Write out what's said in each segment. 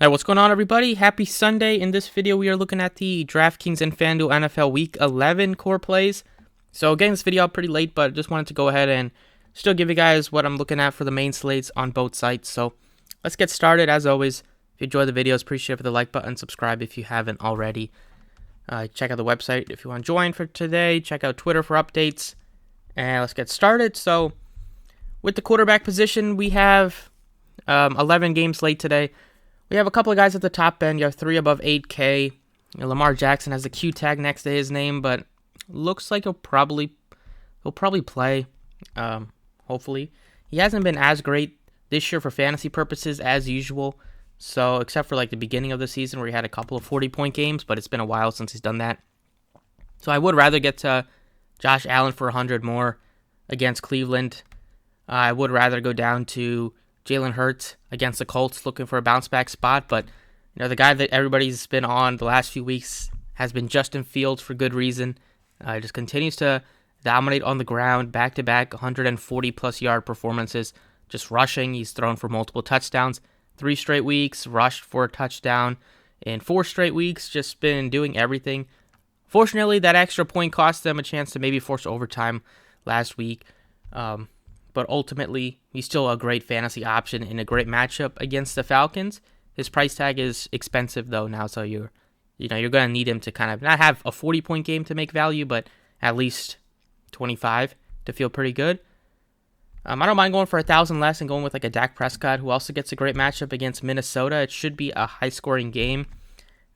Alright, what's going on, everybody? Happy Sunday. In this video, we are looking at the Draftkings and Fanduel NFL Week 11 core plays. So, getting this video out pretty late, but just wanted to go ahead and still give you guys what I'm looking at for the main slates on both sites. So, let's get started. As always, if you enjoy the videos, appreciate it for the like button, subscribe if you haven't already. Check out the website if you want to join for today. Check out Twitter for updates. And let's get started. So, with the quarterback position, we have 11 games slate today. We have a couple of guys at the top end. You have 3 above 8K. Lamar Jackson has a Q tag next to his name, but looks like he'll probably play. Hopefully, he hasn't been as great this year for fantasy purposes as usual. So except for like the beginning of the season where he had a couple of 40-point games, but it's been a while since he's done that. So I would rather get to Josh Allen for 100 more against Cleveland. I would rather go down to Jalen Hurts against the Colts looking for a bounce back spot, but the guy that everybody's been on the last few weeks has been Justin Fields for good reason. He just continues to dominate on the ground, back-to-back 140-plus yard performances, just rushing. He's thrown for multiple touchdowns. 3 straight weeks, rushed for a touchdown. In 4 straight weeks, just been doing everything. Fortunately, that extra point cost them a chance to maybe force overtime last week. But ultimately, he's still a great fantasy option in a great matchup against the Falcons. His price tag is expensive though now, so you're going to need him to kind of not have a 40-point game to make value, but at least 25 to feel pretty good. I don't mind going for 1,000 less and going with like a Dak Prescott, who also gets a great matchup against Minnesota. It should be a high-scoring game.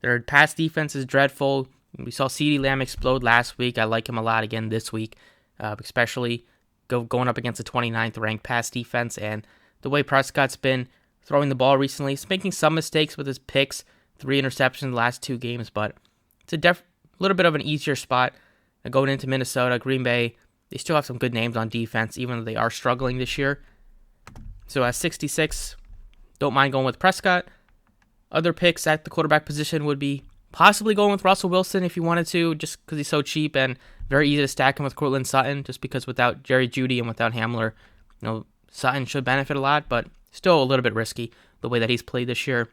Their pass defense is dreadful. We saw CeeDee Lamb explode last week. I like him a lot again this week, especially going up against the 29th ranked pass defense, and the way Prescott's been throwing the ball recently. He's making some mistakes with his picks, 3 interceptions in the last 2 games, but it's a little bit of an easier spot going into Minnesota. Green Bay, they still have some good names on defense, even though they are struggling this year. So at 66, don't mind going with Prescott. Other picks at the quarterback position would be possibly going with Russell Wilson if you wanted to, just because he's so cheap and very easy to stack him with Cortland Sutton, just because without Jerry Jeudy and without Hamler, Sutton should benefit a lot, but still a little bit risky the way that he's played this year.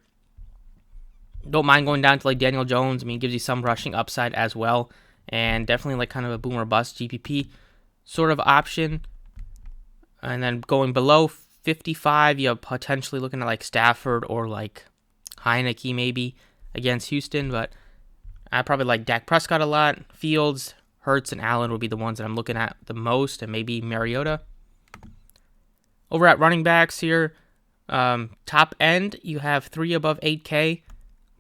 Don't mind going down to like Daniel Jones. I mean, gives you some rushing upside as well, and definitely like kind of a boom or bust GPP sort of option. And then going below 55, you're potentially looking at like Stafford or like Heineke maybe against Houston, but I probably like Dak Prescott a lot. Fields, Hurts, and Allen would be the ones that I'm looking at the most, and maybe Mariota. Over at running backs here, top end, you have 3 above 8K.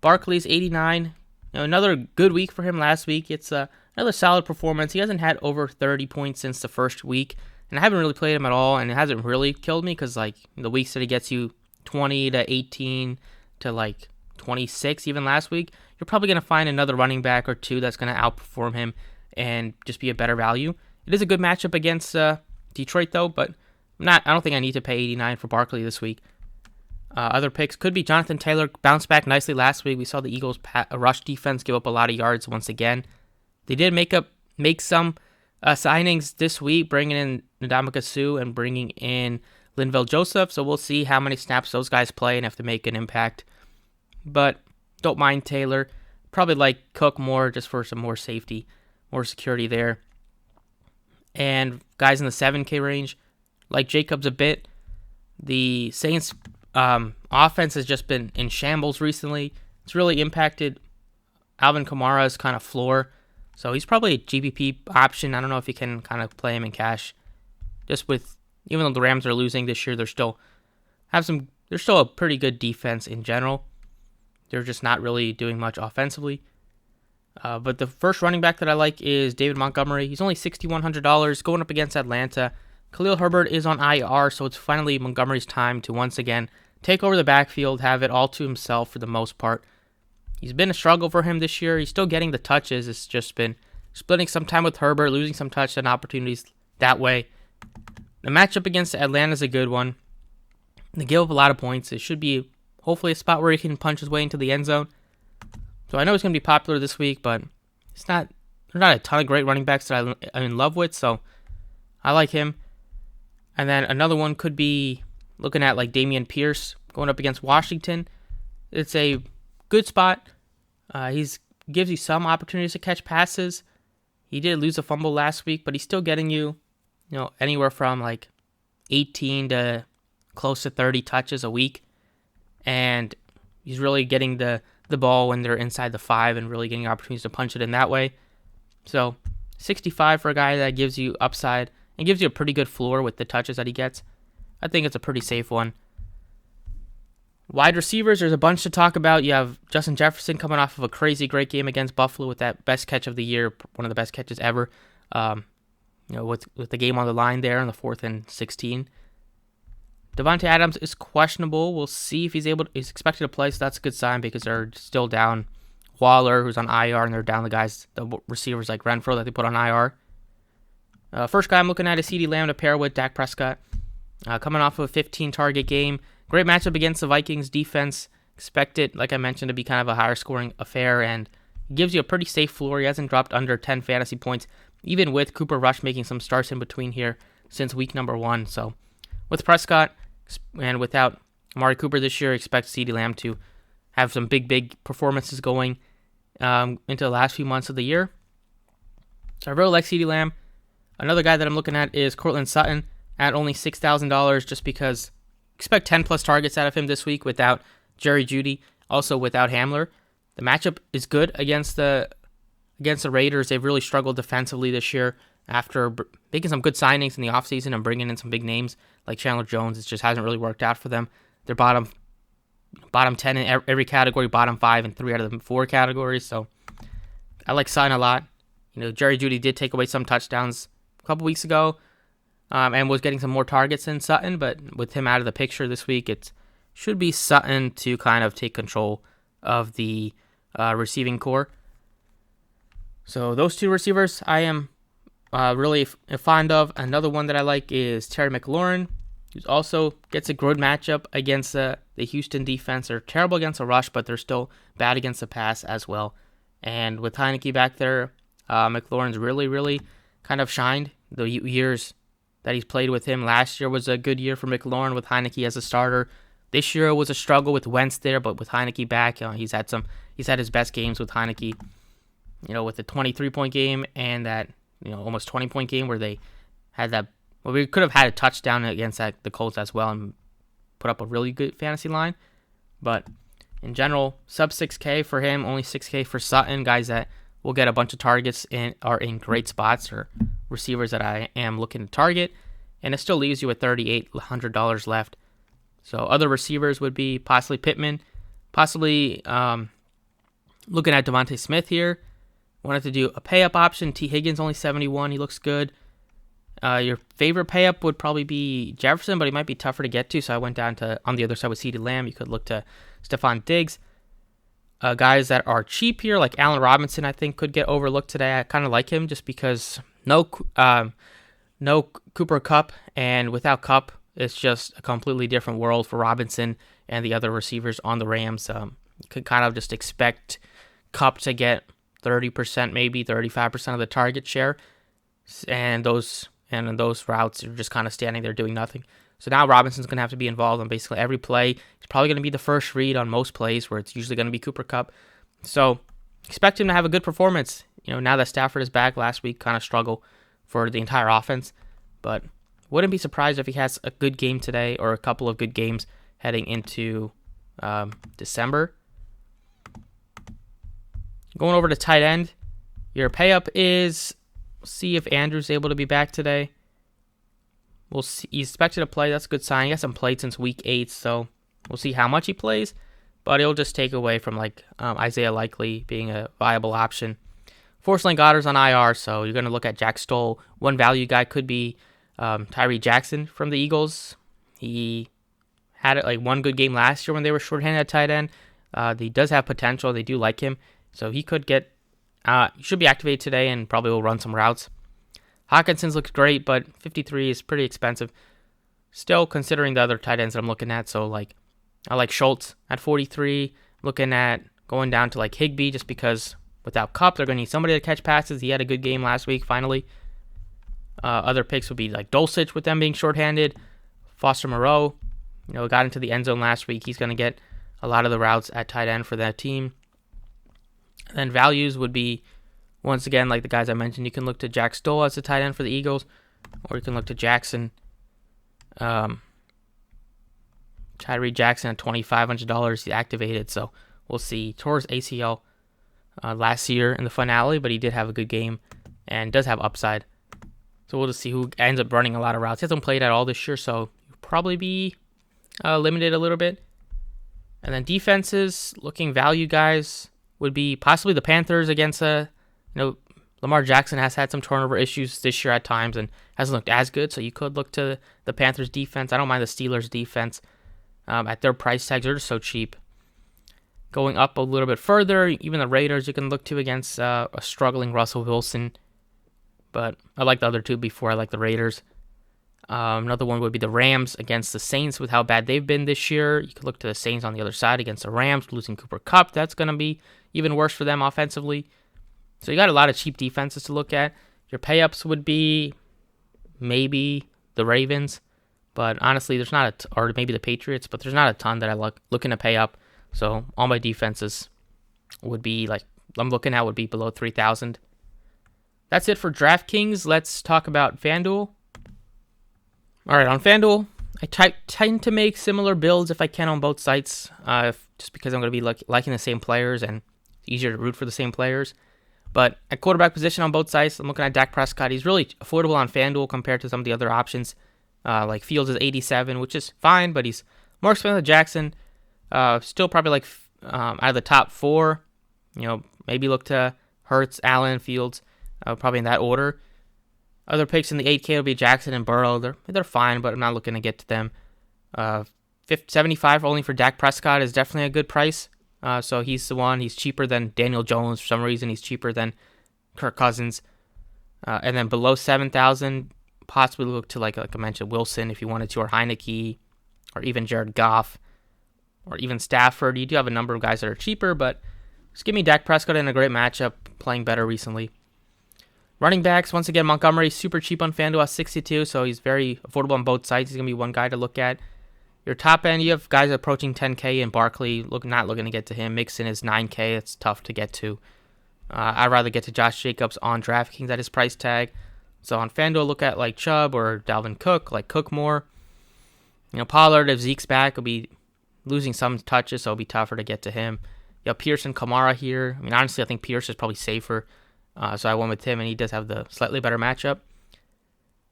Barkley's 89. Another good week for him last week. It's another solid performance. He hasn't had over 30 points since the first week, and I haven't really played him at all, and it hasn't really killed me because like the weeks that he gets you 20 to 18 to like 26 even last week, you're probably going to find another running back or 2 that's going to outperform him and just be a better value. It is a good matchup against Detroit though, but I don't think I need to pay 89 for Barkley this week. Other picks could be Jonathan Taylor. Bounced back nicely last week. We saw the Eagles' rush defense give up a lot of yards once again. They did make some signings this week, bringing in Ndamukong Suh and bringing in Linval Joseph. So we'll see how many snaps those guys play and if they make an impact. But don't mind Taylor. Probably like Cook more just for some more safety, more security there. And guys in the 7K range, like Jacobs a bit. The Saints offense has just been in shambles recently. It's really impacted Alvin Kamara's kind of floor. So he's probably a GPP option. I don't know if you can kind of play him in cash. Just with, even though the Rams are losing this year, they're still a pretty good defense in general. They're just not really doing much offensively. But the first running back that I like is David Montgomery. He's only $6,100 going up against Atlanta. Khalil Herbert is on IR, so it's finally Montgomery's time to once again take over the backfield, have it all to himself for the most part. He's been a struggle for him this year. He's still getting the touches. It's just been splitting some time with Herbert, losing some touchdown opportunities that way. The matchup against Atlanta is a good one. They give up a lot of points. It should be hopefully a spot where he can punch his way into the end zone. So I know he's going to be popular this week, but there's not a ton of great running backs that I'm in love with, so I like him. And then another one could be looking at like Dameon Pierce going up against Washington. it's a good spot. He's gives you some opportunities to catch passes. He did lose a fumble last week, but he's still getting you, anywhere from like 18 to close to 30 touches a week. And he's really getting the ball when they're inside the 5 and really getting opportunities to punch it in that way. So 65 for a guy that gives you upside and gives you a pretty good floor with the touches that he gets. I think it's a pretty safe one. Wide receivers, there's a bunch to talk about. You have Justin Jefferson coming off of a crazy great game against Buffalo with that best catch of the year, one of the best catches ever. With the game on the line there on the 4th and 16. Devontae Adams is questionable. We'll see if he's expected to play, so that's a good sign because they're still down Waller, who's on IR, and they're down the receivers like Renfro that they put on IR. First guy I'm looking at is CeeDee Lamb to pair with Dak Prescott. Coming off of a 15-target game. Great matchup against the Vikings defense. Expect it, like I mentioned, to be kind of a higher scoring affair, and gives you a pretty safe floor. He hasn't dropped under 10 fantasy points, even with Cooper Rush making some starts in between here since week number 1. So with Prescott and without Amari Cooper this year, expect CeeDee Lamb to have some big performances going into the last few months of the year. So I really like CeeDee Lamb. Another guy that I'm looking at is Courtland Sutton at only $6,000 just because expect 10 plus targets out of him this week without Jerry Jeudy, also without Hamler. The matchup is good against the Raiders. They've really struggled defensively this year after making some good signings in the offseason and bringing in some big names like Chandler Jones. It just hasn't really worked out for them. They're bottom 10 in every category, bottom 5 in 3 out of the 4 categories. So I like Sutton a lot. Jerry Jeudy did take away some touchdowns a couple weeks ago and was getting some more targets than Sutton, but with him out of the picture this week, it should be Sutton to kind of take control of the receiving core. So those two receivers I am really fond of. Another one that I like is Terry McLaurin, who also gets a good matchup against the Houston defense. They're terrible against the rush, but they're still bad against the pass as well. And with Heineke back there, McLaurin's really kind of shined. The years that he's played with him, last year was a good year for McLaurin with Heineke as a starter. This year was a struggle with Wentz there, but with Heineke back, he's had his best games with Heineke. With the 23-point game and that almost 20-point game where they had that. Well, we could have had a touchdown against the Colts as well and put up a really good fantasy line. But in general, sub 6K for him, only 6K for Sutton. Guys that will get a bunch of targets and are in great spots, or receivers that I am looking to target. And it still leaves you with $3,800 left. So other receivers would be possibly Pittman, possibly looking at Devontae Smith here. Wanted to do a pay-up option. T. Higgins only 71. He looks good. Your favorite pay-up would probably be Jefferson, but he might be tougher to get to, so I went down to on the other side with CeeDee Lamb. You could look to Stephon Diggs. Guys that are cheap here, like Allen Robinson, I think could get overlooked today. I kind of like him just because no Cooper Kupp, and without Kupp, it's just a completely different world for Robinson and the other receivers on the Rams. You could kind of just expect Kupp to get 30%, maybe 35% of the target share, and those routes are just kind of standing there doing nothing. So now Robinson's going to have to be involved on basically every play. He's probably going to be the first read on most plays where it's usually going to be Cooper Kupp. So expect him to have a good performance. Now that Stafford is back, last week kind of struggle for the entire offense, but wouldn't be surprised if he has a good game today or a couple of good games heading into December. Going over to tight end, your pay-up is, see if Andrew's able to be back today. We'll see. He's expected to play. That's a good sign. He hasn't played since week 8, so we'll see how much he plays. But it'll just take away from Isaiah Likely being a viable option. Forrest Goddard's on IR, so you're going to look at Jack Stoll. One value guy could be Tyree Jackson from the Eagles. He had one good game last year when they were shorthanded at tight end. He does have potential. They do like him. So he could should be activated today and probably will run some routes. Hawkinson's looks great, but 53 is pretty expensive. Still considering the other tight ends that I'm looking at. So I like Schultz at 43. Looking at going down to Higbee just because without Kupp, they're going to need somebody to catch passes. He had a good game last week, finally. Other picks would be Dulcich with them being shorthanded. Foster Moreau, got into the end zone last week. He's going to get a lot of the routes at tight end for that team. And then values would be, once again, like the guys I mentioned, you can look to Jack Stoll as the tight end for the Eagles, or you can look to Jackson. Tyree Jackson at $2,500. He's activated, so we'll see. Tore his ACL last year in the finale, but he did have a good game and does have upside. So we'll just see who ends up running a lot of routes. He hasn't played at all this year, so he'll probably be limited a little bit. And then defenses, looking value guys, would be possibly the Panthers against Lamar Jackson has had some turnover issues this year at times and hasn't looked as good, so you could look to the Panthers defense. I don't mind the Steelers defense at their price tags. They're just so cheap. Going up a little bit further, even the Raiders you can look to against a struggling Russell Wilson. But I like the other two before I like the Raiders. Another one would be the Rams against the Saints with how bad they've been this year. You could look to the Saints on the other side against the Rams, losing Cooper Kupp. That's going to be even worse for them offensively. So you got a lot of cheap defenses to look at. Your pay-ups would be maybe the Ravens, but honestly, there's not or maybe the Patriots, but there's not a ton that I looking to pay up. So all my defenses would be I'm looking at would be below 3,000. That's it for DraftKings. Let's talk about FanDuel. All right, on FanDuel, I tend to make similar builds if I can on both sites, just because I'm going to be liking the same players and it's easier to root for the same players. But at quarterback position on both sides, I'm looking at Dak Prescott. He's really affordable on FanDuel compared to some of the other options. Like Fields is 87, which is fine, but he's more expensive than Jackson. Still probably out of the top four. Maybe look to Hurts, Allen, Fields, probably in that order. Other picks in the 8K will be Jackson and Burrow. They're fine, but I'm not looking to get to them. 75 only for Dak Prescott is definitely a good price. So he's the one. He's cheaper than Daniel Jones for some reason. He's cheaper than Kirk Cousins. And then below 7,000, possibly look to like I mentioned, Wilson if you wanted to, or Heineke, or even Jared Goff, or even Stafford. You do have a number of guys that are cheaper, but just give me Dak Prescott in a great matchup, playing better recently. Running backs, once again, Montgomery, super cheap on FanDuel at 62, so he's very affordable on both sides. He's going to be one guy to look at. Your top end, you have guys approaching 10K, and Barkley, not looking to get to him. Mixon is 9K. It's tough to get to. I'd rather get to Josh Jacobs on DraftKings at his price tag. So on FanDuel, look at like Chubb or Dalvin Cook, like Cook more. Pollard, if Zeke's back, will be losing some touches, so it'll be tougher to get to him. You have Pierce and Kamara here. Honestly, I think Pierce is probably safer. So I went with him, and he does have the slightly better matchup.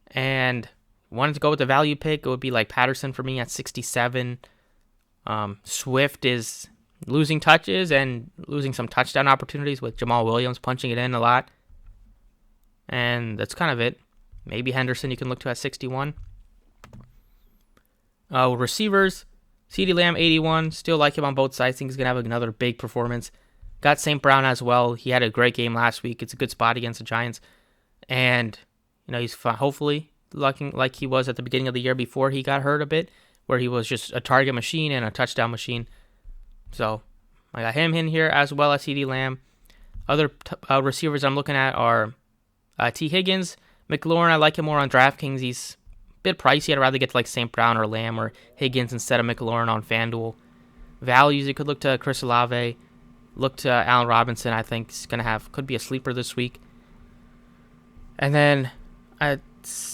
And wanted to go with the value pick, it would be like Patterson for me at 67. Swift is losing touches and losing some touchdown opportunities with Jamal Williams punching it in a lot. And that's kind of it. Maybe Henderson you can look to at 61. Receivers, CeeDee Lamb 81. Still like him on both sides. Think he's going to have another big performance. Got St. Brown as well. He had a great game last week. It's a good spot against the Giants. And, he's hopefully looking like he was at the beginning of the year before he got hurt a bit, where he was just a target machine and a touchdown machine. So I got him in here as well as CeeDee Lamb. Other receivers I'm looking at are T. Higgins. McLaurin, I like him more on DraftKings. He's a bit pricey. I'd rather get to like St. Brown or Lamb or Higgins instead of McLaurin on FanDuel. Values, you could look to Chris Olave. Look to Allen Robinson. I think he's could be a sleeper this week. And then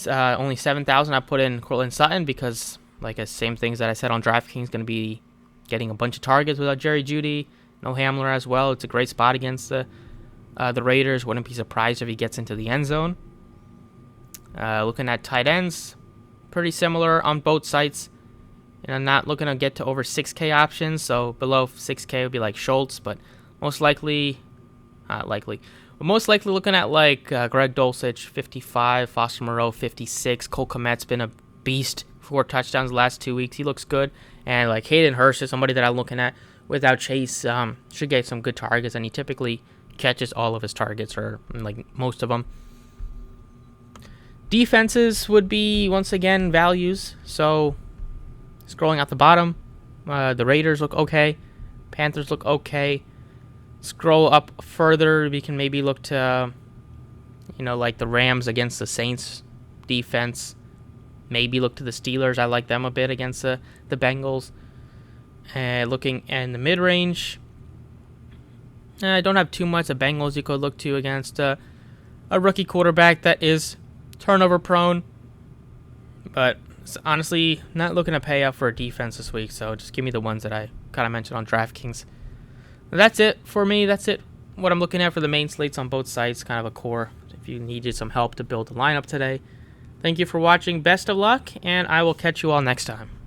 only 7,000 I put in Cortland Sutton because same things that I said on DraftKings, going to be getting a bunch of targets without Jerry Jeudy, no Hamler as well. It's a great spot against the Raiders. Wouldn't be surprised if he gets into the end zone. Looking at tight ends, pretty similar on both sites. I'm not looking to get to over 6K options, so below 6K would be like Schultz, but most likely looking at Greg Dulcich, 55, Foster Moreau, 56, Cole Kmet's been a beast, 4 touchdowns the last 2 weeks. He looks good, and Hayden Hurst is somebody that I'm looking at without Chase. Should get some good targets, and he typically catches all of his targets, or most of them. Defenses would be, once again, values, so scrolling at the bottom, the Raiders look okay. Panthers look okay. Scroll up further, we can maybe look to, the Rams against the Saints defense. Maybe look to the Steelers. I like them a bit against the Bengals. Looking in the mid-range, I don't have too much. The Bengals you could look to against a rookie quarterback that is turnover prone. But it's honestly not looking to pay up for a defense this week, so just give me the ones that I kind of mentioned on DraftKings. That's it for me. That's it. What I'm looking at for the main slates on both sites, kind of a core. If you needed some help to build the lineup today. Thank you for watching. Best of luck, and I will catch you all next time.